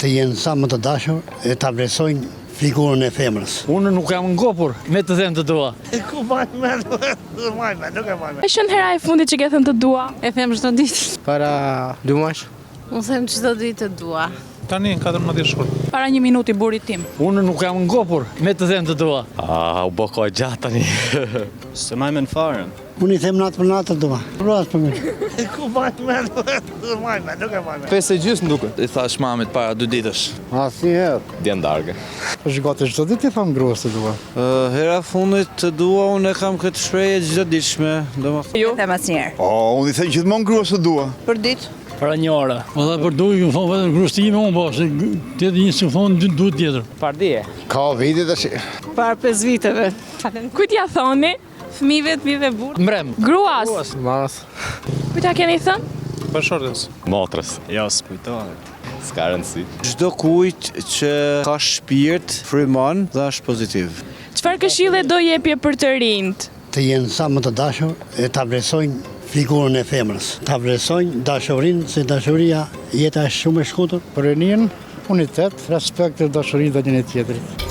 Të jenë sa më të dashur e ta vlerësojnë figurën e femrës. Unë nuk jam ngopur me të them të dua. Ku majme, nuk e majme. E shën hera e fundit që ke thënë të dua? E them çdo ditë. Para 2 muaj. Unë them çdo ditë të dua. Tani në 14 shkurt. Para 1 minuti burit tim. Unë nuk jam ngopur me të them të dua. U bë kohë gjatë tani. Se majmen fare. Unë i them natë për natë të dua. Provas për mirë. Ku majme, nuk e majme. 5:30 duket. I thash mamit para 2 ditësh. Asnjëherë. Djen dargë. Është gati çdo ditë i them gruas të dua. Hera fundit të dua, unë e kam këtë shprehje çdoditshme, domethënë. Ju? Them asnjëherë. Unë i them gjithmonë gruas të dua. Për ditë. Para 1 orë. Po dhe për duaj ju thonë vetëm gruas time unë po, se tjetër një që thonë duhet tjetër. Pardje. Ka vite tash. Para 5 viteve. Kujt ja thoni? Fëmijëve burr. Mrem. Gruas. Mas. Kujt ja keni thënë? Bashortës. Motrës. Jo, s'kujtohet. S'ka rëndësi. Çdo kujt që ka shpirt frymon dhe është pozitiv. Çfarë këshille do jepje për të rinjt? Të jenë sa më të dashur e ta vlerësojnë figurën e femrës. Ta vlerësojnë dashurinë, se dashuria jeta është shumë e shkurtër. Për rinin, unitet, respekt dhe dashuri ndaj njëri tjetrit.